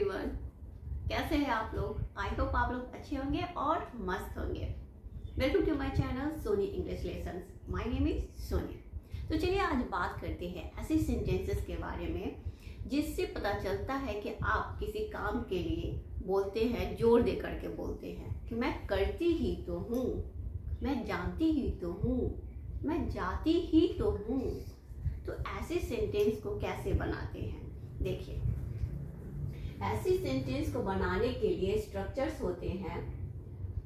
Everyone, कैसे हैं आप लोग। आई होप आप लोग अच्छे होंगे और मस्त होंगे। Welcome to my channel Soni English lessons. My name is Sonia. तो चलिए आज बात करते हैं ऐसे सेंटेंसेस के बारे में जिससे पता चलता है कि आप किसी काम के लिए बोलते हैं, जोर दे करके बोलते हैं कि मैं करती ही तो हूँ, मैं जानती ही तो हूँ, मैं जाती ही तो हूँ। तो ऐसे सेंटेंस को कैसे बनाते हैं, देखिए। ऐसे सेंटेंस को बनाने के लिए स्ट्रक्चर्स होते हैं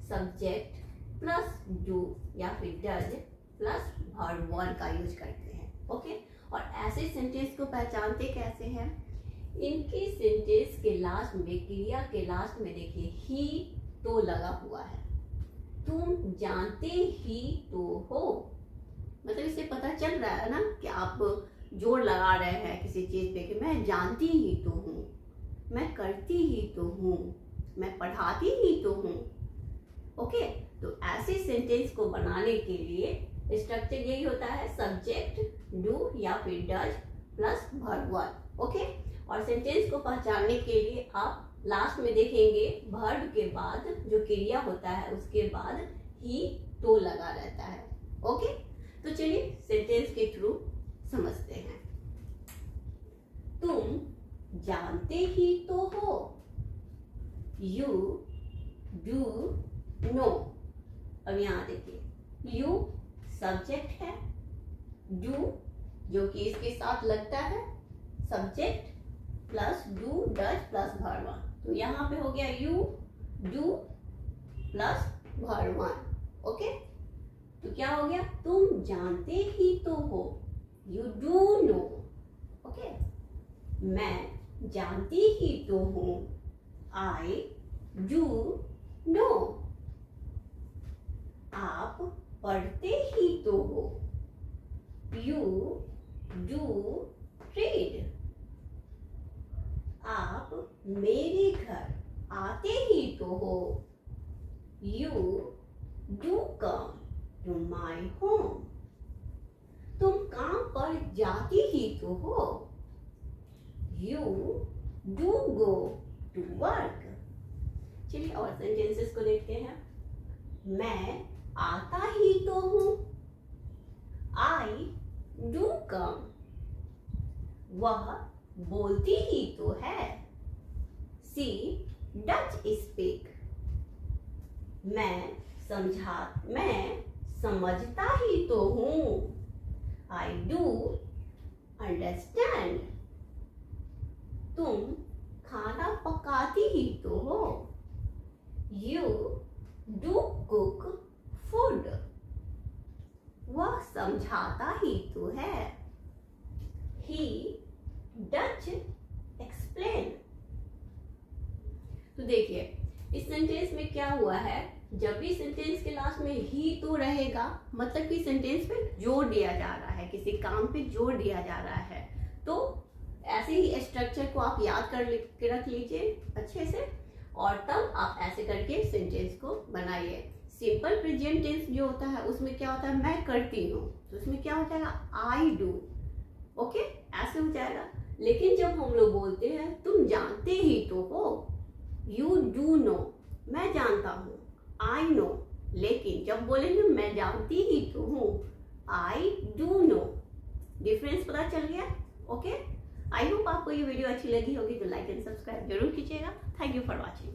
सब्जेक्ट प्लस डू या फिर डज प्लस वर्ब वन का यूज करते हैं। ओके, और ऐसे सेंटेंस को पहचानते कैसे हैं, इनके सेंटेंस के लास्ट में, क्रिया के लास्ट में देखिए ही तो लगा हुआ है। तुम जानते ही तो हो, मतलब इससे पता चल रहा है ना कि आप जोर लगा रहे हैं किसी चीज पे कि मैं जानती ही तो हूँ, मैं करती ही तो हूँ, मैं पढ़ाती ही तो हूँ। ओके, तो ऐसे सेंटेंस को बनाने के लिए स्ट्रक्चर यही होता है सब्जेक्ट, डू या फिर does plus verb one. Okay, और सेंटेंस को पहचानने के लिए आप लास्ट में देखेंगे वर्ब के बाद जो क्रिया होता है उसके बाद ही तो लगा रहता है। ओके, तो चलिए सेंटेंस के थ्रू समझते हैं। तुम जानते ही तो हो, यू डू नो। अब यहाँ देखिए, यू सब्जेक्ट है, डू जो कि इसके साथ लगता है subject plus do does plus verb one. तो यहाँ पे हो गया you do plus verb one. Okay, तो क्या हो गया, तुम जानते ही तो हो, यू डू नो। ओके, मैं जानती ही तो हूँ, आई डू नो। आप पढ़ते ही तो हो, यू डू रीड। आप मेरे घर आते ही तो हो, you do come to my home. तुम काम पर जाती ही तो हो, you do go to work. चलिए और सेंटेंसेस को देखते हैं। मैं आता ही तो हूँ, आई डू कम। वह बोलती ही तो है, सी डज स्पीक। मैं समझता ही तो हूँ, आई डू अंडरस्टैंड। तुम खाना पकाती ही तो हो, यू डू कुक फूड। वह समझाता ही तो है, ही डज एक्सप्लेन। तो देखिए इस सेंटेंस में क्या हुआ है, जब भी सेंटेंस के लास्ट में ही तो रहेगा मतलब कि सेंटेंस पे जोर दिया जा रहा है, किसी काम पे जोर दिया जा रहा है। तो ऐसे ही स्ट्रक्चर को आप याद कर के रख लीजिए अच्छे से, और तब आप ऐसे करके सेंटेंस को बनाइए। सिंपल प्रेजेंट टेंस जो होता है उसमें क्या होता है, मैं करती हूँ, तो उसमें क्या हो जाएगा, आई डू। ओके, ऐसे हो जाएगा। लेकिन जब हम लोग बोलते हैं तुम जानते ही तो हो, यू डू नो, मैं जानता हूँ, आई नो। लेकिन जब बोलेंगे मैं जानती ही तो हूँ, आई डू नो। डिफरेंस पता चल गया। ओके, आई होप आपको ये वीडियो अच्छी लगी होगी तो लाइक एंड सब्सक्राइब जरूर कीजिएगा। Thank you for watching.